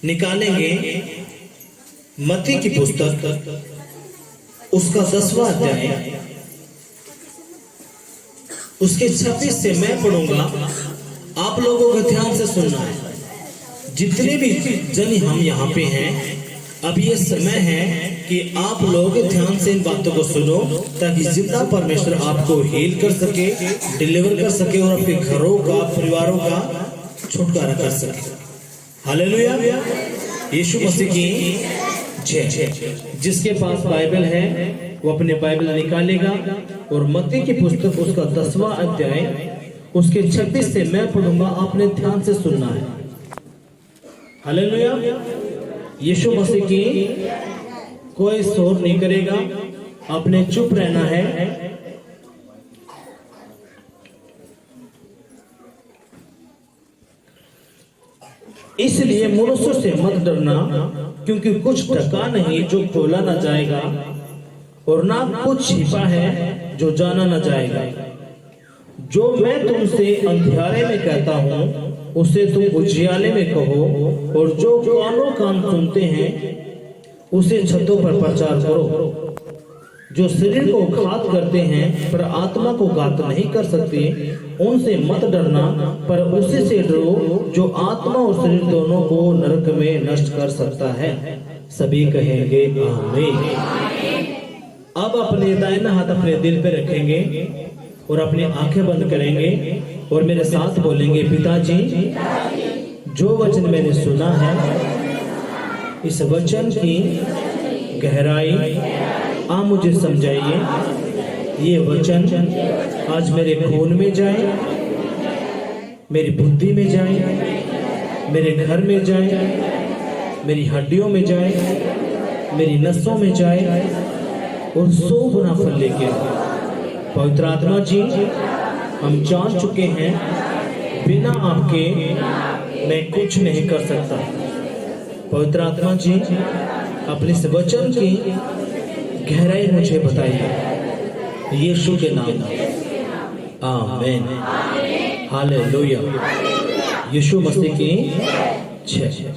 निकालेंगे मत्ती की पुस्तक उसका 10वां अध्याय उसके 26 से मैं पढ़ूंगा। आप लोगों को ध्यान से सुनना है। जितने भी जन हम यहाँ पे हैं, अब ये समय है कि आप लोग ध्यान से इन बातों को सुनो, ताकि जितना परमेश्वर आपको हील कर सके, डिलीवर कर सके और आपके घरों का, परिवारों का छुटकारा कर सके। हालेलुया, यीशु मसीह की जय। जिसके पास बाइबल है वो अपने बाइबल निकालेगा और मत्ती की पुस्तक उसका 10वां अध्याय उसके 26 से मैं पढ़ूंगा। आपने ध्यान से सुनना है। हालेलुया, यीशु मसीह की कोई शोर नहीं करेगा, आपने चुप रहना है। इसलिए मनुष्य से मत डरना, क्योंकि कुछ ढका नहीं जो खोला न जाएगा, और ना कुछ छिपा है जो जाना न जाएगा। जो मैं तुमसे अंधियारे में कहता हूँ उसे तुम उजियाले में कहो, और जो कानों कान सुनते हैं उसे छतों पर प्रचार करो। जो शरीर को घात करते हैं पर आत्मा को घात नहीं कर सकते, उनसे मत डरना, पर उसी से डरो जो आत्मा और शरीर दोनों को नरक में नष्ट कर सकता है। सभी कहेंगे आमीन। अब अपने दाहिना हाथ अपने दिल पे रखेंगे और अपनी आंखें बंद करेंगे और मेरे साथ बोलेंगे, पिताजी जो वचन मैंने सुना है, इस वचन की गहराई आप मुझे समझाइए। ये वचन आज मेरे खून में जाए, मेरी बुद्धि में जाए, मेरे घर में जाए, मेरी हड्डियों में जाए, मेरी नसों में जाए और 100 गुना फल लेके। पवित्र आत्मा जी, हम जान चुके हैं बिना आपके मैं कुछ नहीं कर सकता। पवित्र आत्मा जी, अपने इस वचन की गहराई मुझे बताइए, यीशु के नाम में आमीन। हालेलुया, यीशु मसीह की जय।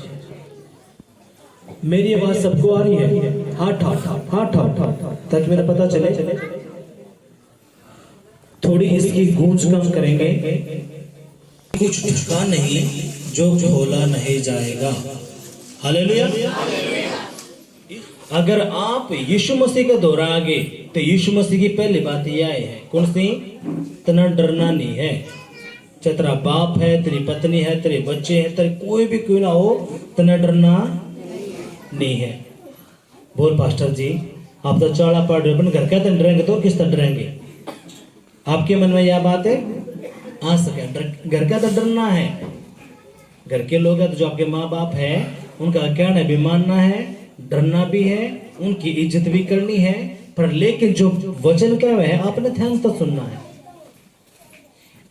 मेरी आवाज सबको आ रही है? हाथ ताकि मेरा पता चले। थोड़ी इसकी गूंज कम करेंगे। कुछ ढका नहीं जो खोला नहीं जाएगा। हालेलुया। अगर आप यीशु मसीह के दौरा आ गए तो यीशु मसीह की पहली बात यह है, कौन सी? तना डरना नहीं है। चाहे तेरा बाप है, तेरी पत्नी है, तेरे बच्चे हैं, तेरे कोई भी क्यों ना हो, तना डरना नहीं है। बोल पास्टर जी, आप तो चाड़ा पड़ रहे, अपन घर का तो डरेंगे तो किस तरह डरेंगे? आपके मन में यह बात है आ सके, घर का तो डरना है। घर के लोग हैं तो जो आपके माँ बाप है उनका कहना भी मानना है, डरना भी है, उनकी इज्जत भी करनी है, पर लेकिन जो वचन का है आपने ध्यान से सुनना है।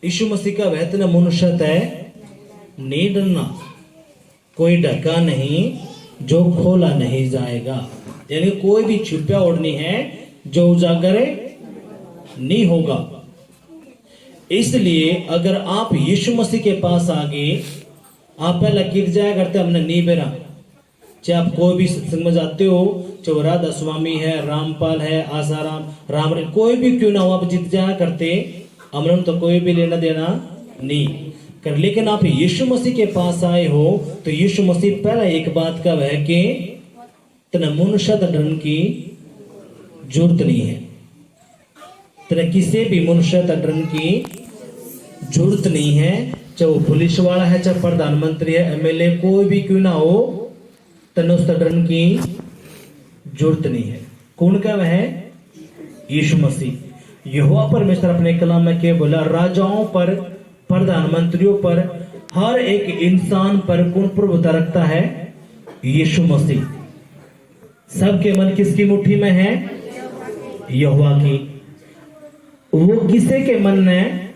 यीशु मसीह का वचन मनुष्य है, नहीं डरना, कोई ढका नहीं जो खोला नहीं जाएगा। यानी कोई भी छुपा ओढ़नी है जो उजागर नहीं होगा। इसलिए अगर आप यीशु मसीह के पास आ गए, आप पहले गिर जाया करते, हमने नहीं बेरा। चाहे आप कोई भी सत्संग में जाते हो, चाहे राधा स्वामी है, रामपाल है, आसाराम, राम, कोई भी क्यों ना हो, आप जीत जाया करते, हमने तो कोई भी लेना देना नहीं कर। लेकिन आप यीशु मसीह के पास आए हो तो यीशु मसीह पहला एक बात का है कि तेना मनुष्य डरने की जरूरत नहीं है। तेना किसी भी मनुष्य डरने की जरूरत नहीं है। चाहे वो पुलिस वाला है, चाहे प्रधानमंत्री है, एमएलए, कोई भी क्यों ना हो, तेना उस डरने की जरूरत नहीं है। कौन का है? यीशु मसीह। यहोवा परमेश्वर अपने कलाम में क्या बोला? राजाओं पर, प्रधानमंत्रियों पर, हर एक इंसान पर कौन प्रभुता रखता है? यीशु मसीह। सबके मन किसकी मुट्ठी में है? यहोवा की। वो किसे के मन में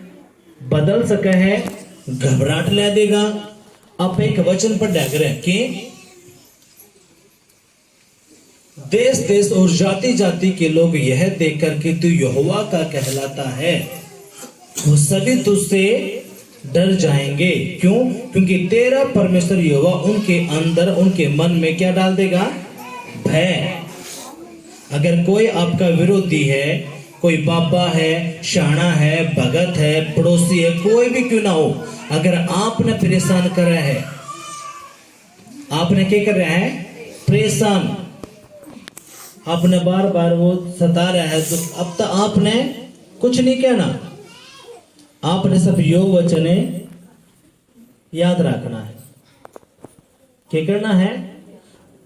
बदल सके है, घबराहट ले देगा। आप एक वचन पर डग रहे कि देश देश और जाति जाति के लोग यह देखकर कि तू यहोवा का कहलाता है, वो सभी तुझसे डर जाएंगे। क्यों? क्योंकि तेरा परमेश्वर यहोवा उनके अंदर, उनके मन में क्या डाल देगा? भय। अगर कोई आपका विरोधी है, कोई बाबा है, शाना है, भगत है, पड़ोसी है, कोई भी क्यों ना हो, अगर आपने परेशान कर रहा है, आपने क्या कर रहा है? परेशान, आपने बार बार वो सता रहा है, तो अब तक आपने कुछ नहीं कहना, आपने सब यो वचन याद रखना है। क्या करना है?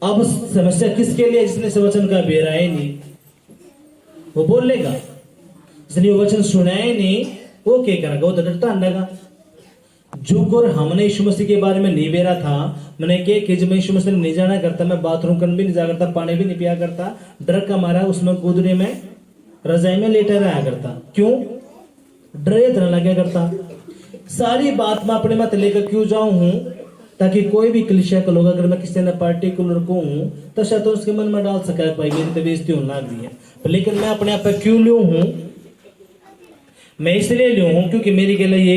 अब समस्या किसके लिए? जिसने इस वचन का बेरा ही नहीं, वो बोलेगा। जिसने वो वचन सुना ही नहीं, वो क्या करेगा? वो तो डरता अंडेगा। जो गुर हमने यीशु मसीह के बारे में नहीं बेरा था, मैंने क्या कि जब मैं यीशु मसीह नहीं जाना करता, मैं बाथरूम करने भी नहीं जा करता, पानी भी नहीं पिया करता, डर का मारा उसमें गुदरे में, रजाई में लेटा रहा करता। क्यों? डरे इतना लगे करता। सारी बात मैं अपने मत लेकर क्यों जाऊं हूं? ताकि कोई भी कलीसिया का लोग, अगर मैं किसी ने पार्टिकुलर को हूं तो शायद तो उसके मन में डाल सका भाई मेरी तो बेइज्जती होने लग रही है, लेकिन मैं अपने आप पे क्यों लियो हूं? मैं इसलिए लियो हूं क्योंकि मेरी गले ये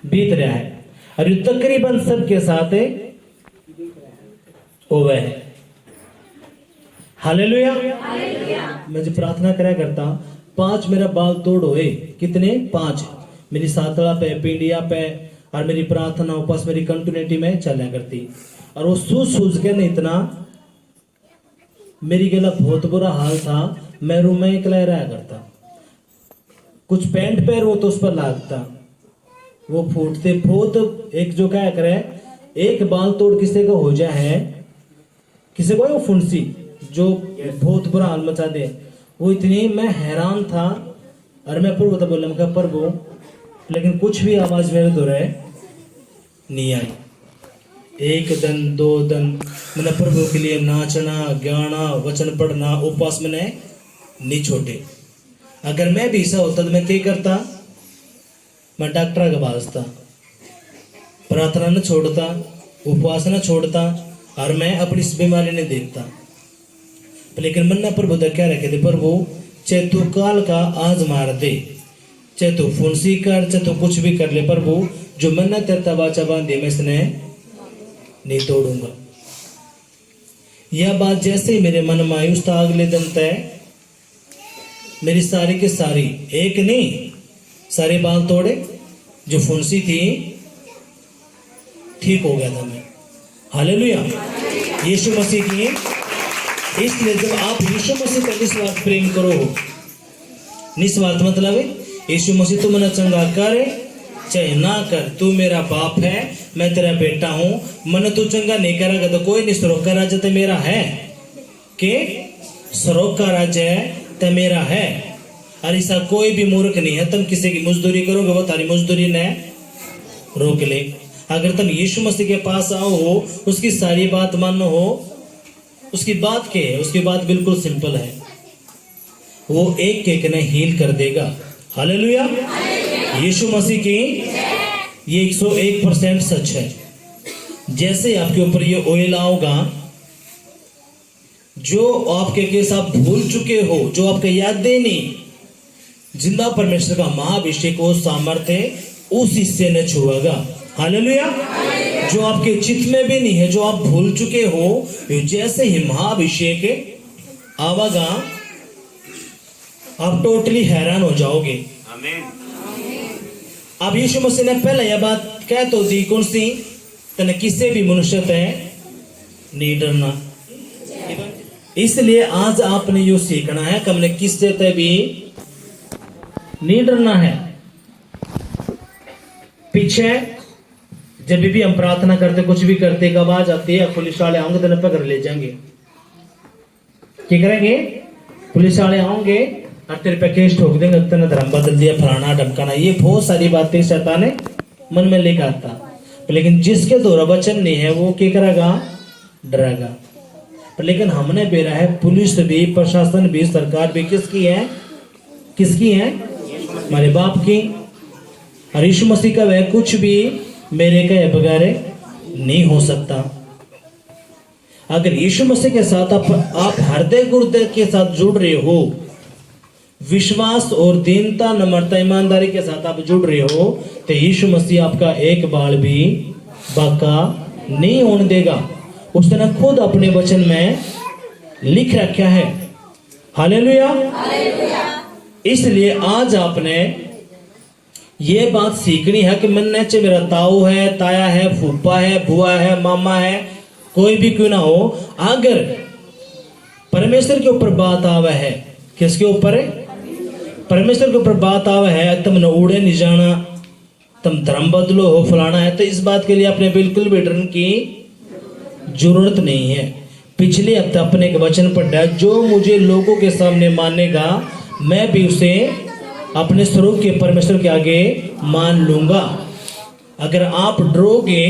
बीत रहा है, और ये तकरीबन सबके साथ होवे है। हालेलुया। मैं जो प्रार्थना करा करता, 5 मेरा बाल तोड़ होए, कितने? 5 मेरी सातला पे, पीढ़िया पे, और मेरी प्रार्थना उपास मेरी कंटिन्यूटी में चला करती, और वो सूझ के नहीं, इतना मेरी गला बहुत बुरा हाल था, मैं रूम में अकेला रहा करता, कुछ पैंट पैर वो तो उस पर लागता, वो फूटते बहुत। एक जो क्या करे, एक बाल तोड़ किसी का हो जाए है, किसी को वो फुंसी जो बहुत बुरा हाल मचा दे, वो इतनी मैं हैरान था। और मैं प्रभु तो बोला, मैं प्रभु, लेकिन कुछ भी आवाज मेरे तो रहे नहीं आई। 1 दिन 2 दिन मैंने प्रभु के लिए नाचना, गाना, वचन पढ़ना, उपवास मैंने नहीं छोड़े। अगर मैं भी ऐसा होता तो मैं क्या करता? मैं डॉक्टर का बाजता, प्रार्थना न छोड़ता, उपवास न छोड़ता, और मैं अपनी इस बीमारी ने देखता। लेकिन मन्ना प्रभु तो क्या रखे थे? प्रभु चाहे तू काल का आज मार दे, चाहे तू फुंसी कर, चाहे तू कुछ भी कर ले, प्रभु जो मन्ना तेरे तबाचा बांधे मैं इसने नहीं तोड़ूंगा। यह बात जैसे ही मेरे मन में आई, उसका अगले दिन तय मेरी सारी की सारी, एक नहीं सारे बाल तोड़े, जो फुंसी थी ठीक हो गया था मैं। हालेलुया। यीशु मसीह की। इसलिए जब आप यीशु मसीह का निस्वार्थ प्रेम करो, निस्वार्थ मतलब यीशु मसीह तू मना चंगा कर चाहे ना कर, तू मेरा बाप है, मैं तेरा बेटा हूं, मन तू चंगा नहीं करेगा तो कोई नहीं, स्वर्ग का राज्य तो मेरा है, के स्वर्ग का राज्य तो मेरा है। और ऐसा कोई भी मूर्ख नहीं है, तुम किसी की मजदूरी करोगे वो तारी मजदूरी ने रोक ले। अगर तुम यीशु मसीह के पास आओ हो, उसकी सारी बात मानो हो, उसकी बात क्या है? उसकी बात बिल्कुल सिंपल है, वो एक एक ने हील कर देगा। हालेलुया। यीशु मसीह की ये 101% सच है। जैसे आपके ऊपर ये ऑयल आओगा, जो आपके केस आप भूल चुके हो, जो आपके याद दे नहीं, जिंदा परमेश्वर का महाअभिषेक वो सामर्थ्य उस हिस्से ने छुएगा। हालेलुया। जो आपके चित्त में भी नहीं है, जो आप भूल चुके हो, जैसे ही महाअभिषेक आवागा आप टोटली हैरान हो जाओगे। आमीन। अब यीशु मसीह ने पहले यह बात कह तो दी, कौन सी? तने किसी भी मनुष्य से नहीं डरना। इसलिए आज आपने यो सीखना है कि हमने किससे ते भी नहीं डरना है। पीछे जब भी हम प्रार्थना करते, कुछ भी करते, एक आवाज आती है, पुलिस वाले आएंगे तो पकड़ ले जाएंगे। क्या करेंगे? पुलिस वाले आएंगे और तेरे पे केस ठोक देंगे, तेने धर्म बदल दिया, फलाना ढमकाना, ये बहुत सारी बातें शैतान मन में लेकर आता। लेकिन जिसके द्वारा वचन नहीं है वो क्या करेगा? डरेगा। लेकिन हमने बेरा है, पुलिस भी, प्रशासन भी, सरकार भी किसकी है? किसकी है? हमारे बाप की। और यीशु मसीह का वह कुछ भी मेरे कहे बगैर नहीं हो सकता। अगर यीशु मसीह के साथ आप हृदय गुर्दे के साथ जुड़ रहे हो, विश्वास और दीनता, नम्रता, ईमानदारी के साथ आप जुड़ रहे हो तो यीशु मसीह आपका एक बाल भी बाका नहीं होने देगा। उसने खुद अपने वचन में लिख रखा है। हालेलुया। इसलिए आज आपने ये बात सीखनी है कि मन ने चाहे मेरा ताऊ है, ताया है, फूफा है, बुआ है, मामा है, कोई भी क्यों ना हो, अगर परमेश्वर के ऊपर बात आवे है, किसके ऊपर है? परमेश्वर के ऊपर बात आवे है, तुम न उड़े नहीं जाना, तुम धर्म बदलो हो, फलाना है, तो इस बात के लिए अपने बिल्कुल भी डरने की जरूरत नहीं है। पिछले हफ्ते अपने एक वचन पढ़ा, जो मुझे लोगों के सामने मानेगा मैं भी उसे अपने स्वरूप के परमेश्वर के आगे मान लूंगा। अगर आप डरोगे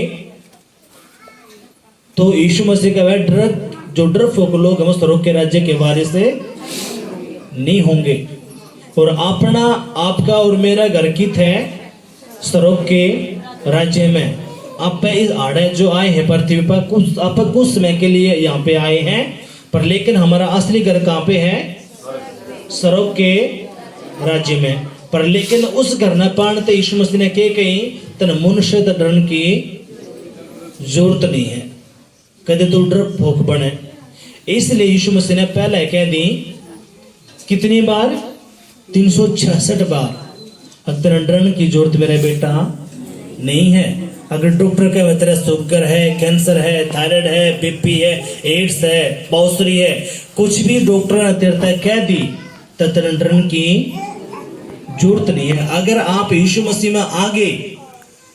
तो यीशु मसीह का डर, जो डरपोक लोग हम स्वरूप के राज्य के बारे से नहीं होंगे। और अपना, आपका और मेरा घर कित है? स्वरूप के राज्य में। आप इस आड़े जो आए हैं पृथ्वी पर, कुछ समय के लिए यहाँ पे आए हैं, पर लेकिन हमारा असली घर कहाँ पे है? स्वरूप के राज्य में। पर लेकिन उस घर न पाने यीशु मसीह ने के कहीं तन मनुष्य डरन की जरूरत नहीं है, कदे तो डर भूख बने। इसलिए यीशु मसीह ने पहले कह दी कितनी बार? 366 बार, अगर डरन की जरूरत मेरा बेटा नहीं है। अगर डॉक्टर कहे तेरा शुगर है, कैंसर है, थायराइड है, बीपी है, एड्स है, पौसरी है, कुछ भी डॉक्टर ने तेरे तक कह दी तो तेरा डरन की जरूरत नहीं है। अगर आप यीशु मसीह में आगे,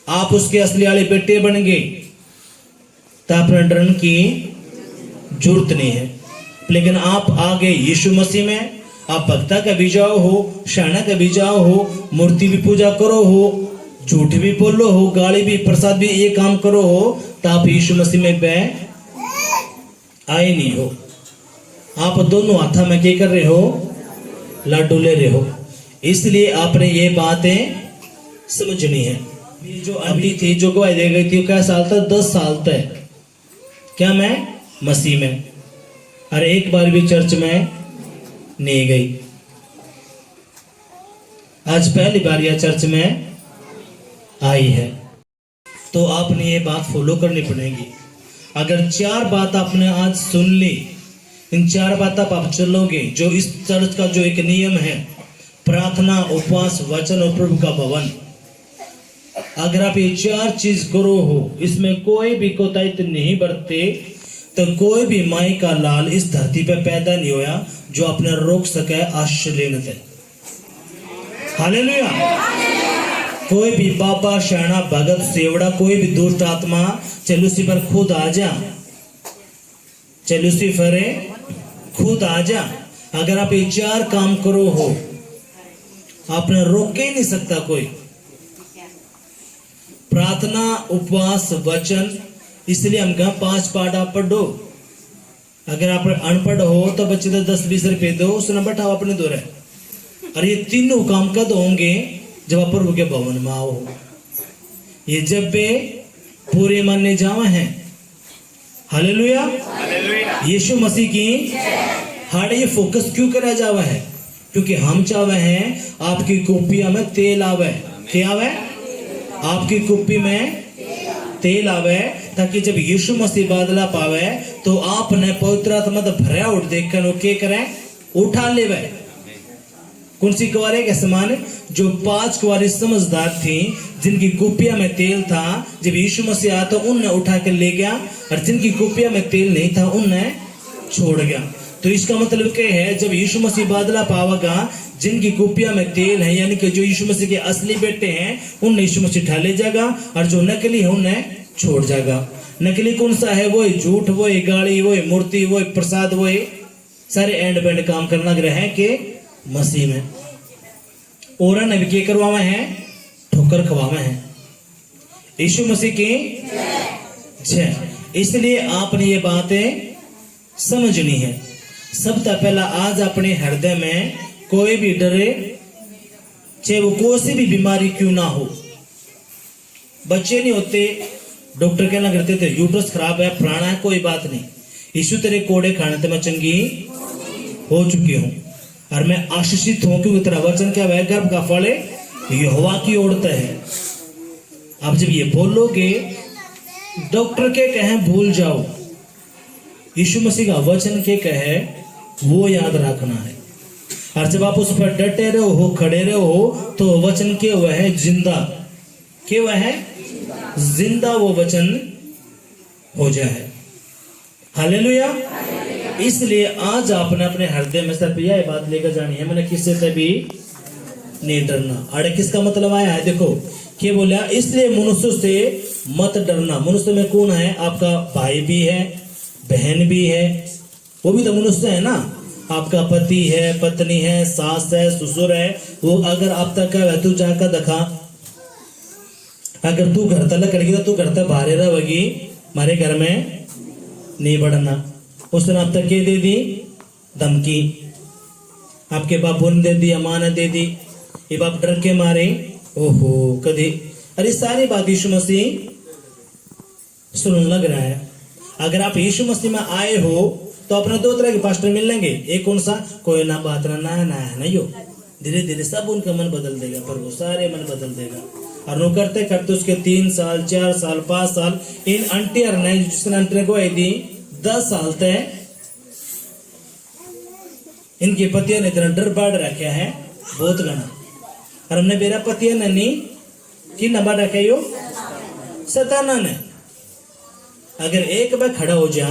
आप उसके असली वाले बेटे बन गए तो अपना डरन की जरूरत नहीं है। लेकिन आप आगे यीशु मसीह में, आप भक्ता का भी जाओ हो, शाना का भी जाओ हो, मूर्ति भी पूजा करो हो, झूठ भी बोलो हो, गाली भी, प्रसाद भी, ये काम करो हो, तो आप यीशु मसीह में बह आए नहीं हो। आप दोनों हाथा में क्या कर रहे हो? लाडू ले रहे हो। इसलिए आपने ये बातें समझनी है। जो आंटी थी जो गवाही दे गई थी, क्या साल तक? 10 साल तक। क्या मैं मसीह में? अरे एक बार भी चर्च में नहीं गई। आज पहली बार यह चर्च में आई है। तो आपने ये बात फॉलो करनी पड़ेगी। अगर 4 बात आपने आज सुन ली, इन 4 बात आप चलोगे, जो इस चर्च का जो एक नियम है, प्रार्थना, उपवास, वचन और प्रभु का भवन, अगर आप ये 4 चीज करो हो, इसमें कोई भी कोताही नहीं बरते, तो कोई भी माई का लाल इस धरती पे पैदा नहीं होया जो अपने रोक सके आश्रय लेने से। हालेलुया। कोई भी बाबा, शाना, भगत, सेवड़ा, कोई भी दुष्ट आत्मा, चाहे लूसीफर खुद आ जा, चाहे लूसीफर खुद आ जा, अगर आप ये 4 काम करो हो, आपने रोक के ही नहीं सकता कोई। प्रार्थना, उपवास, वचन, इसलिए हम कहा 5 पाठ आप पढ़ो। अगर आप अनपढ़ हो तो बच्चे तो 10-20 रुपए दो, उसने बैठाओ अपने दो रहे। और ये तीनों काम कब होंगे? जब आप प्रभु के भवन में आओ। ये जब वे पूरे मानने जावा हैं। हालेलुया। यीशु मसीह की हाड़े ये फोकस क्यों करा जावा है? क्योंकि हम चाहते हैं आपकी कुप्पिया में तेल आवे। क्या आवे? आपकी कुप्पी में तेल आवे, ताकि जब यीशु मसीह बादला पावे तो आपने पवित्र आत्मा भरा उठ देखकर वो क्या करें? उठा लेवे। कौन सी कुंवारी के समान? जो 5 कुंवारी समझदार थी, जिनकी कुपिया में तेल था, जब यीशु मसीह आया तो उनने उठा कर ले गया, और जिनकी कुपिया में तेल नहीं था उनने छोड़ गया। तो इसका मतलब क्या है? जब यीशु मसीह बादला पावेगा, जिनकी कुपिया में तेल है, यानी कि जो यीशु मसीह के असली बेटे हैं, उन्हें यीशु मसीह उठा ले जाएगा, और जो नकली है उन्हें छोड़ जाएगा। नकली कौन सा है? वो झूठ, वो गाड़ी, वो मूर्ति, वो प्रसाद, वो सारे एंड बैंड काम करना ग्रह के मसीह में। और ने भी क्या करवावे हैं? ठोकर खवावे हैं। यीशु मसीह की जय। इसलिए आपने ये बातें समझनी है। सबसे पहला आज अपने हृदय में कोई भी डरे, चाहे वो कोई सी भी बीमारी क्यों ना हो। बच्चे नहीं होते, डॉक्टर कहना करते थे यूट्रस खराब है, फलाना है, कोई बात नहीं, यीशु तेरे कोड़े खाने ते मैं चंगी हो चुकी हूं। और मैं आशीषित हूं क्योंकि तेरा वचन क्या है, गर्भ का फल यहोवा की ओर है। अब जब ये बोलोगे, डॉक्टर के कहे भूल जाओ, यीशु मसीह का वचन के कहे वो याद रखना है। और जब आप उस पर डटे रहे हो, खड़े रहे हो, तो वचन के वह है जिंदा, के वह है जिंदा, वो वचन हो जाए। हालेलुया। इसलिए आज आपने अपने हृदय में सिर्फ यह बात लेकर जानी है, मैंने किससे तभी नहीं डरना। अरे किसका मतलब आया है, देखो क्या बोला, इसलिए मनुष्य से मत डरना। मनुष्य में कौन है, आपका भाई भी है, बहन भी है, वो भी तो मनुष्य है ना। आपका पति है, पत्नी है, सास है, ससुर है, वो अगर आप तक है तू जाकर दिखा, अगर तू घर तक करेगी तो तू घर तक बाहर रहेगी, हमारे घर में नहीं बढ़ना। उसने आप तक के दे दी धमकी, आपके बापू ने दे दी, मां ने दे दी, ये बाप डर के मारे ओहो कभी। अरे सारी बात यीशु मसीह सुनने लग रहा है। अगर आप यीशु मसीह में आए हो तो अपने दो तरह के पास्टर मिल लेंगे। एक कौन सा, कोई ना बात ना नहीं हो, धीरे धीरे सब उनका मन बदल देगा, पर वो सारे मन बदल देगा। और वो करते करते उसके 3 साल 4 साल 5 साल इन आंटी और नए जिसने आंटी को आई थी 10 साल तक इनके पतियों ने इतना डर बाढ़ रखा है बहुत घना। और हमने मेरा पति ननी कि नंबर रखे यो सताना ने। अगर एक बार खड़ा हो जा,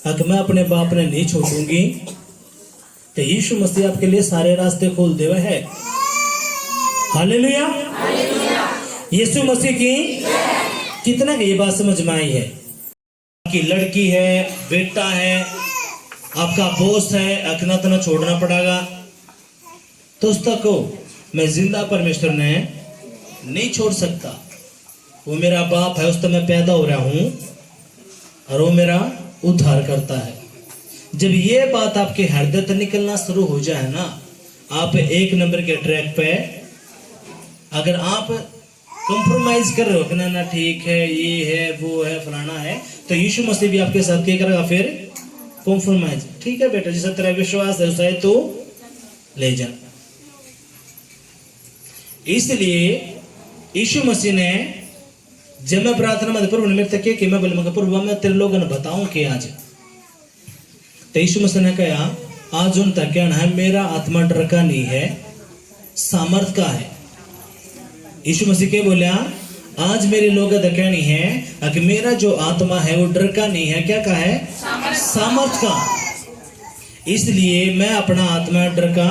अगर मैं अपने बाप ने नहीं छोड़ूंगी, तो यीशु मसीह आपके लिए सारे रास्ते खोल दे है। हालेलुया। यीशु मसीह की कितना ये बात समझ में आई है। आपकी लड़की है, बेटा है, आपका बॉस है, अकना तना छोड़ना पड़ेगा, तो उस तक को मैं जिंदा परमेश्वर ने नहीं छोड़ सकता। वो मेरा बाप है, उस तक मैं पैदा हो रहा हूं और वो मेरा उद्धार करता है। जब ये बात आपके हृदय तक निकलना शुरू हो जाए ना, आप 1 नंबर के ट्रैक पे। अगर आप कंप्रोमाइज कर रहे हो कि ना ठीक है, ये है, वो है, फलाना है, तो यीशु मसीह भी आपके साथ क्या करेगा, फिर कंप्रोमाइज। ठीक है बेटा, जैसा तेरा विश्वास है उसे तो ले जा। इसलिए यीशु मसीह ने जब मैं प्रार्थना में प्रभु ने मेरे तक कि मैं बोले मगर प्रभु मैं तेरे लोगों ने बताऊं कि आज, तो यीशु मसीह ने कहा आज उन तक कहना है मेरा आत्मा डर का नहीं है, सामर्थ का है। यीशु मसीह के बोला आज मेरे लोग कहनी है कि मेरा जो आत्मा है वो डर का नहीं है, क्या का है, सामर्थ का। इसलिए मैं अपना आत्मा डर का।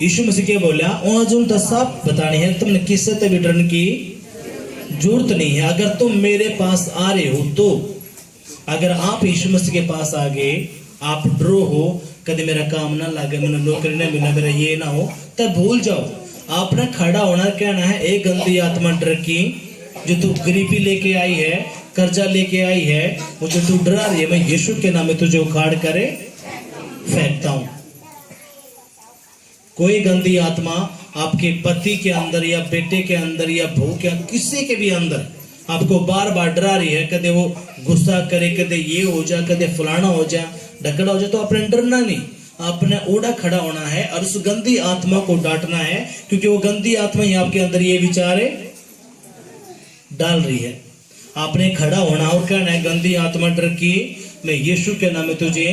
यीशु मसीह के बोला आज उन तक सब बतानी है, तुमने किससे तभी डरने की जरूरत नहीं है। अगर तुम मेरे पास आ रहे हो तो, अगर आप यीशु मसीह के पास आ गए, आप डरो हो कभी मेरा काम ना लगे, मैंने नौकरी ना मिला, मेरा ये ना हो, तब भूल जाओ। आपने खड़ा होना कहना है एक गंदी आत्मा डर की जो तू गरीबी लेके आई है, कर्जा लेके आई है, मुझे तू डरा रही है, मैं यीशु के नाम में तुझे उखाड़ करे फेंकता हूं। कोई गंदी आत्मा आपके पति के अंदर या बेटे के अंदर या बहू के अंदर, किसी के भी अंदर आपको बार बार डरा रही है, कदे वो गुस्सा करे, कदे ये हो जा, कदे फलाना हो जा, ढकड़ा हो जा, तो आपने डरना नहीं, आपने ओढ़ा खड़ा होना है और उस गंदी आत्मा को डांटना है, क्योंकि वो गंदी आत्मा ही आपके अंदर ये विचारे डाल रही है। आपने खड़ा होना और कहना है गंदी आत्मा डर की, मैं यीशु के नाम में तुझे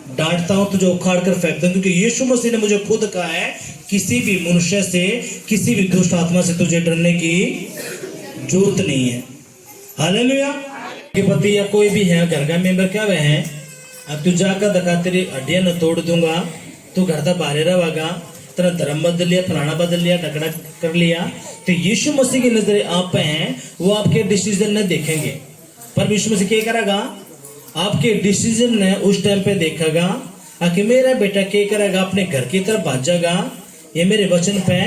डांटता हूं, तुझे उखाड़ कर फेंकता हूं, क्योंकि यीशु मसीह ने मुझे खुद कहा है किसी भी मनुष्य से, किसी भी दुष्ट आत्मा से तुझे डरने की जरूरत नहीं है। हालेलुया। के पति या कोई भी है घर का मेंबर क्या वह है, अब तू जाकर दिखा तेरी हड्डियां न तोड़ दूंगा, तू घर तक बाहर रहेगा, तेरा धर्म बदल लिया, फलाना बदल लिया, टकड़ा कर लिया, तो यीशु मसीह की नजर आप पे हैं, वो आपके डिसीजन न देखेंगे। पर यीशु मसीह क्या करेगा, आपके डिसीजन ने उस टाइम पे देखेगा कि मेरा बेटा क्या करेगा, अपने घर की तरफ भागेगा, ये मेरे वचन पे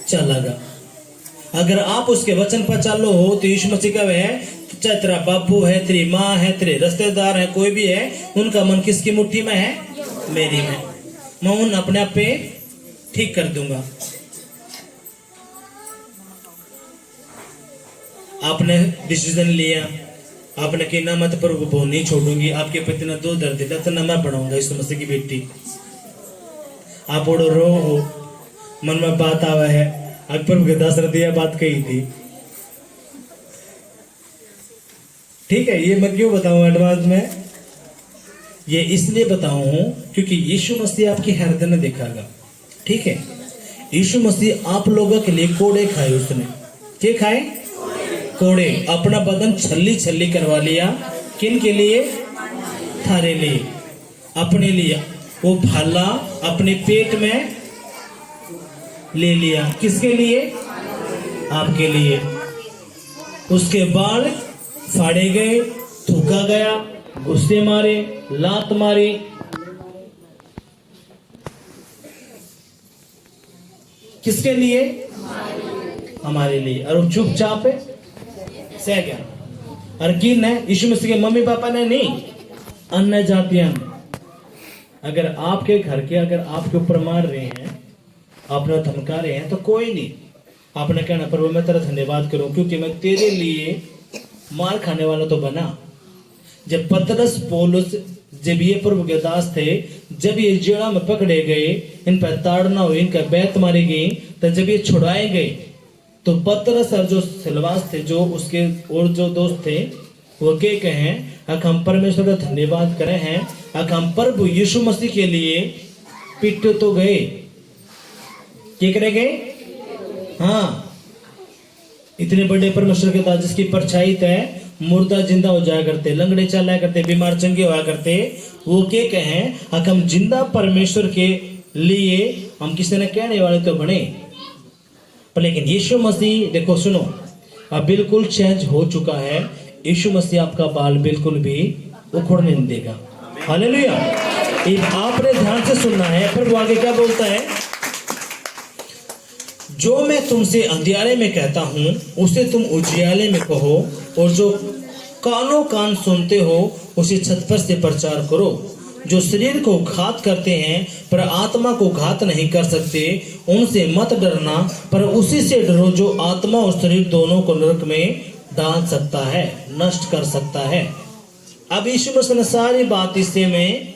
चलेगा। अगर आप उसके वचन पर चालो हो तो यीशु मसीह का है, चाहे तेरा बापू है, तेरी माँ है, तेरे रिश्तेदार है, कोई भी है, उनका मन किसकी मुट्ठी में है, मेरी में। मैं उन अपने आप पे ठीक कर दूंगा। आपने डिसीजन लिया, आपने कि ना मत प्रभु को नहीं छोड़ूंगी, आपके प्रति ना दो दर्द दिला तो ना मैं पढ़ाऊंगा इस मसीह की बेटी। आप ओढ़ो रो हो, मन में बात आवा है, अकबर के दशरथ यह बात कही थी। ठीक है, ये मैं क्यों बताऊं एडवांस में, ये इसलिए बताऊं हूं क्योंकि यीशु मसीह आपकी हृदय ने देखागा। ठीक है, यीशु मसीह आप लोगों के लिए कोड़े खाए, उसने क्या खाए? कोड़े। अपना बदन छल्ली छल्ली करवा लिया, किन के लिए? थारे लिए, अपने लिए। वो भाला अपने पेट में ले लिया, किसके लिए? आपके लिए। उसके बाल फाड़े गए, थूका गया, गुस्से मारे, लात मारी, किसके लिए? हमारे लिए। और वो चुपचाप सह गया। और किन है? यीशु मसीह के मम्मी पापा ने नहीं, अन्य जातियां ने। अगर आपके घर के अगर आपके ऊपर मार रहे हैं, आपने धमका रहे हैं, तो कोई नहीं, आपने कहना प्रभु मैं तेरा धन्यवाद करूं क्योंकि मैं तेरे लिए मार खाने वाला तो बना। जब पतरस पौलुस जब ये प्रभु के दास थे, जब ये जेड़ा में पकड़े गए, इन पर ताड़ना हुई, इनका बैत मारी गई, तो जब ये छुड़ाए गए तो पतरस और जो सिलवास थे, जो उसके और जो दोस्त थे, वो क्या कहें? अगर हम परमेश्वर का धन्यवाद करें हैं, अगर हम प्रभु यीशु मसीह के लिए पिट तो गए, क्या करे गए? हाँ, इतने बड़े परमेश्वर के दास जिसकी परछाई तय मुर्दा जिंदा हो जाया करते, लंगड़े चलाया करते, बीमार चंगे होया करते, वो क्या कहें? अगर हम जिंदा परमेश्वर के लिए हम किसी ने कहने वाले तो बने, पर लेकिन यीशु मसीह देखो सुनो, अब बिल्कुल चेंज हो चुका है। यीशु मसीह आपका बाल बिल्कुल भी उखड़ने नहीं देगा। हालेलुया। आपने ध्यान से सुनना है, फिर वो आगे क्या बोलता है? जो मैं तुमसे अंधियारे में कहता हूं उसे तुम उजियाले में कहो, और जो कानों कान सुनते हो उसे छत पर से प्रचार करो। जो शरीर को घात करते हैं पर आत्मा को घात नहीं कर सकते, उनसे मत डरना, पर उसी से डरो जो आत्मा और शरीर दोनों को नरक में डाल सकता है, नष्ट कर सकता है। अब यीशु मसीह ने सारी बात इससे में,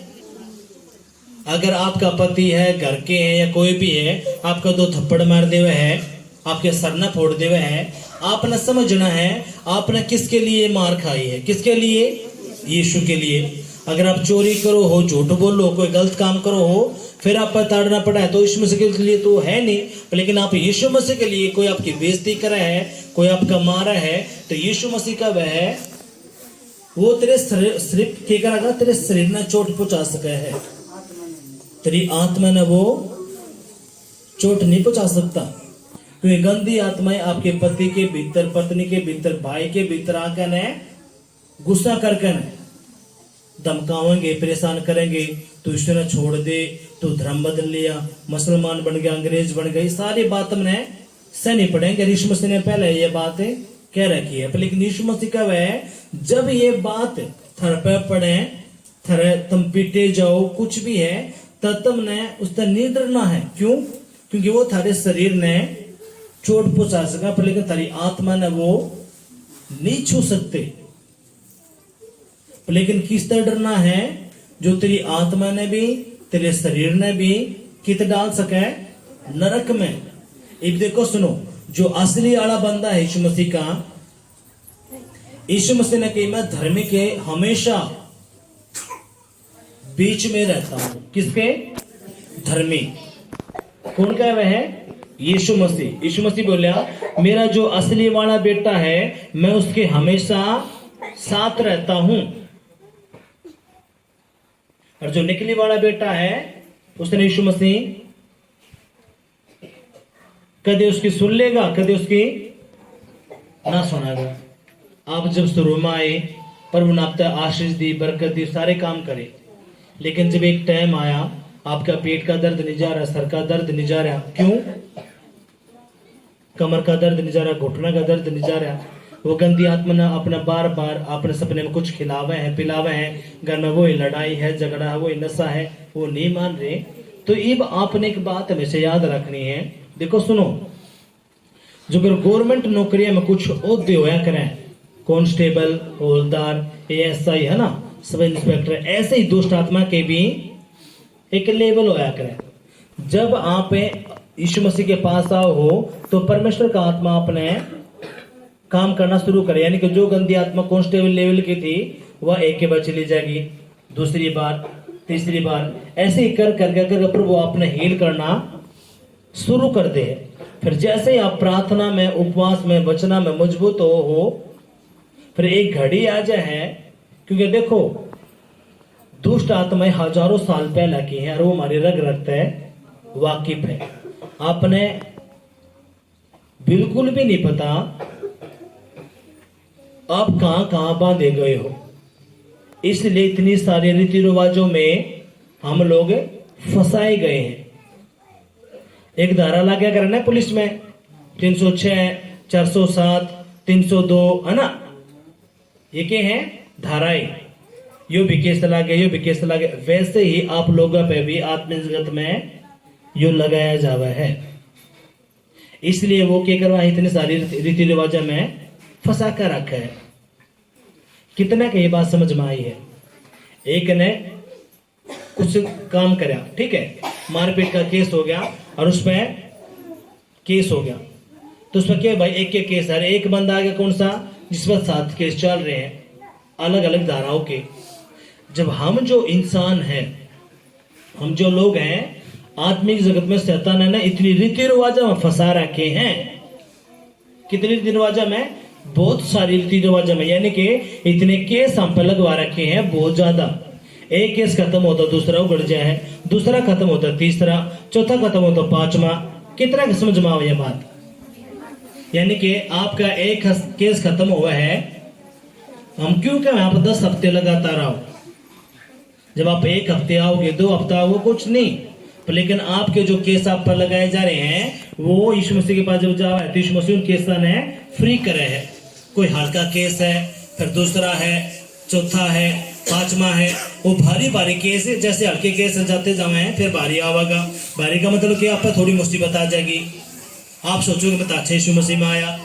अगर आपका पति है, घर के हैं या कोई भी है, आपका दो थप्पड़ मार दे हुए है, आपके सर न फोड़ दे हुए है, आपने समझना है आपने किसके लिए मार खाई है? किसके लिए? यीशु के लिए। अगर आप चोरी करो हो, झूठ बोलो, कोई गलत काम करो हो, फिर आप पर ताड़ना पड़ा है, तो यीशु मसीह के लिए तो है नहीं, लेकिन आप यीशु मसीह के लिए, कोई आपकी बेइज्जती करा है, कोई आपका मारा है, तो यीशु मसीह का वह है, वो तेरे सिर्फ क्या करेगा? तेरे शरीर में चोट पहुंचा सका है, तेरी आत्मा ने वो चोट नहीं पहुंचा सकता, क्योंकि गंदी आत्माएं आपके पति के भीतर, पत्नी के भीतर, भाई के भीतर आकर ने गुस्सा करके ने धमकावेंगे, परेशान करेंगे, तू ईश्वर छोड़ दे, तू धर्म बदल लिया, मुसलमान बन गया, अंग्रेज बन गई, सारी बात हमने सहनी पड़ेंगे। यीशु मसीह ने पहले ये बात कह रखी है, लेकिन यीशु मसीह का वह जब ये बात थर पे पड़े, थर तुम पीटे जाओ, कुछ भी है, तब तुमने उससे नहीं डरना है। क्यों? क्योंकि वो थारे शरीर ने चोट पहुंचा सका, पर लेकिन थारी आत्मा ने वो नहीं छू सकते। लेकिन किस तरह डरना है? जो तेरी आत्मा ने भी, तेरे शरीर ने भी कित डाल सके? नरक में। अब देखो सुनो, जो असली आला बंदा है यीशु मसीह का, यीशु मसीह ने कही मैं धर्मी के हमेशा बीच में रहता हूं। किसके? धर्मी। कौन का वह है? यीशु मसीह। यीशु मसीह बोलिया मेरा जो असली वाला बेटा है मैं उसके हमेशा साथ रहता हूं, और जो निकली वाला बेटा है उसने यीशु मसीह कदे उसकी सुन लेगा, कदे उसकी ना सुनेगा। आप जब शुरू में आए, प्रभु ने आपको आशीष दी, बरकत दी, सारे काम करे, लेकिन जब एक टाइम आया आपका पेट का दर्द नहीं जा रहा, सर का दर्द नहीं जा रहा, क्यों? कमर का दर्द नहीं जा रहा, घुटना का दर्द नहीं जा रहा, वो गंदी आत्मा ने अपना बार बार अपने सपने में कुछ खिलावे है, पिलावे है, घर में वही लड़ाई है, झगड़ा है, वही नशा है, वो नहीं मान रहे। तो अब आपने एक बात हमेशा याद रखनी है, देखो सुनो, जो अगर गवर्नमेंट नौकरियां में कुछ ओहदे होया करें, कांस्टेबल, हवलदार, एएसआई है ना, सब इंस्पेक्टर, ऐसे ही दुष्ट आत्मा के भी एक लेवल होया करे। जब आप यीशु मसीह के पास आओ हो तो परमेश्वर का आत्मा अपने काम करना शुरू करे, यानी कि जो गंदी आत्मा कांस्टेबल लेवल की थी वह एक के बाद चली जाएगी, दूसरी बार, तीसरी बार, ऐसे ही कर कर प्रभु आपने हील करना शुरू कर दे। फिर जैसे ही आप प्रार्थना में, उपवास में, वचना में मजबूत हो फिर एक घड़ी आ जाए, क्योंकि देखो दुष्ट आत्माएं हजारों साल पहले की हैं और वो हमारे रग रक्त है, वाकिफ है। आपने बिल्कुल भी नहीं पता आप कहां कहां बांधे गए हो, इसलिए इतनी सारे रीति रिवाजों में हम लोग फंसाए गए हैं। एक धारा लगा करना पुलिस में 306, 407, 302 है ना, ये क्या है धाराएं, यो भी केस लगे, यो भी केस लगे। वैसे ही आप लोगों पे भी आत्मिक जगत में यो लगाया जावा है, इसलिए वो क्या करवा इतने सारी रीति रिवाजा में फंसा कर रखा है। कितना की ये बात समझ में आई है? एक ने कुछ काम करा, ठीक है, मारपीट का केस हो गया और उसमें केस हो गया, तो उसमें क्या भाई एक के केस है, एक बंदा आ गया कौन सा जिस पर 7 केस चल रहे हैं अलग अलग धाराओं के। जब हम जो इंसान हैं, हम जो लोग हैं, आत्मिक जगत में शैतान है ना इतनी रीति रिवाजा में फंसा रखे हैं। कितनी रीति रिवाजा में? बहुत सारी रीति रिवाजा में, यानी कि इतने केस हम पे लगवा रखे हैं बहुत ज्यादा। एक केस खत्म होता दूसरा उगड़ जाए, दूसरा खत्म होता तीसरा, चौथा खत्म होता पांचवा। कितना समझ में ये बात? यानी कि आपका एक केस खत्म हुआ है, हम क्यों क्या यहाँ पर 10 हफ्ते लगातार आओ। जब आप 1 हफ्ते आओगे, 2 हफ्ता आओगे, कुछ नहीं, लेकिन आपके जो केस आप पर लगाए जा रहे हैं वो यीशु मसीह के पास जब जावा है तो यीशु मसीह उन केस ने फ्री करे है। कोई हल्का केस है, फिर दूसरा है, चौथा है, पांचवा है, वो भारी भारी केस है। जैसे हल्के केस जाते जावे हैं फिर भारी आवागा। भारी का मतलब कि आप पर थोड़ी मुसीबत आ जाएगी, आप सोचोगे मैं तो अच्छा यीशु मसीह में आया,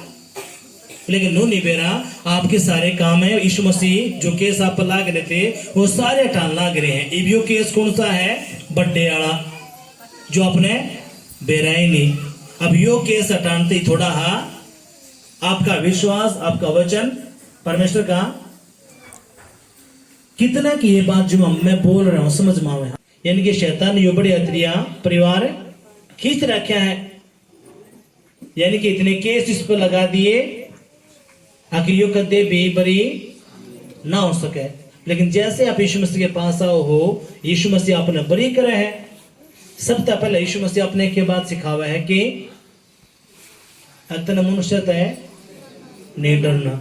लेकिन नो नहीं बेरा आपके सारे काम है यीशु मसीह जो केस आप पर लाग रहे थे वो सारे हटान लाग रहे हैं। अब यो केस कौन सा है? बड्डे वाला जो आपने बेरा ही नहीं। अब यो केस हटानते ही थोड़ा आपका विश्वास, आपका वचन, परमेश्वर का कितना की ये बात जो मैं बोल रहा हूं समझ में आवे। यानी कि शैतान यो बड़े अतरिया परिवार खींच रखा है, यानी कि इतने केस इस पर लगा दिए आखिर यो कदे भी बरी ना हो सके। लेकिन जैसे आप यीशु मसीह के पास आओ हो, यीशु मसीह आपने बरी करे है। सबसे पहले यीशु मसीह अपने के बाद सिखावा है कि अतन मनुष्य है नहीं डरना।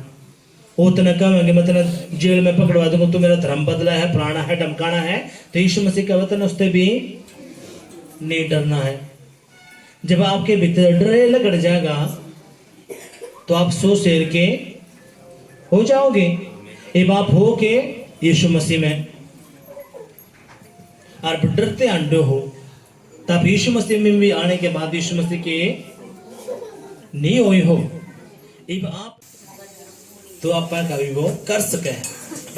उतना कहेंगे मतलब जेल में पकड़वा दूंगा तो मेरा धर्म बदला है, फलाना है, धमकाना है, तो यीशु मसीह का वतन उससे भी नहीं डरना है। जब आपके भीतर डरे लगड़ जाएगा तो आप 100 शेर के हो जाओगे। अब आप हो के यीशु मसीह में और डरते अंडे हो, तब यीशु मसीह में भी आने के बाद यीशु मसीह के नहीं हुई हो, अब आप तो आप कभी वो कर सके।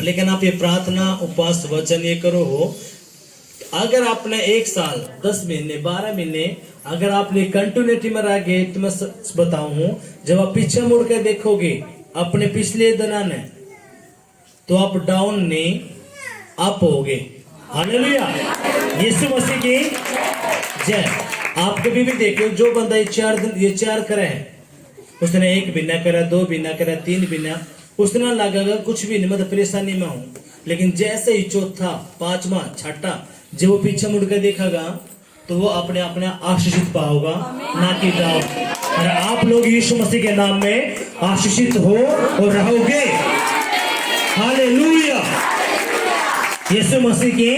लेकिन आप ये प्रार्थना, उपवास, वचन ये करो हो, अगर आपने 1 साल, 10 महीने, 12 महीने अगर आपने कंटिन्यूटी में रह गए तो मैं बताऊं, जब आप पीछे मुड़ के देखोगे अपने पिछले दिनों ने तो आप डाउन नहीं अप होगे। हालेलुया, यीशु मसीह की जय। आप कभी भी देखो जो बंदा ये 4 करे है, उसने 1 महीना करा, 2 महीना करा, 3 महीना, उसने लगेगा कुछ भी नहीं, मतलब परेशानी में हूं। लेकिन जैसे ही चौथा, 5वां, 6ठा जब वो पीछे मुड़ कर देखेगा तो वो अपने अपने आशीषित पाओगा, ना कि डाउन। और आप लोग यीशु मसीह के नाम में आशीषित हो और रहोगे। हालेलुया, यीशु मसीह की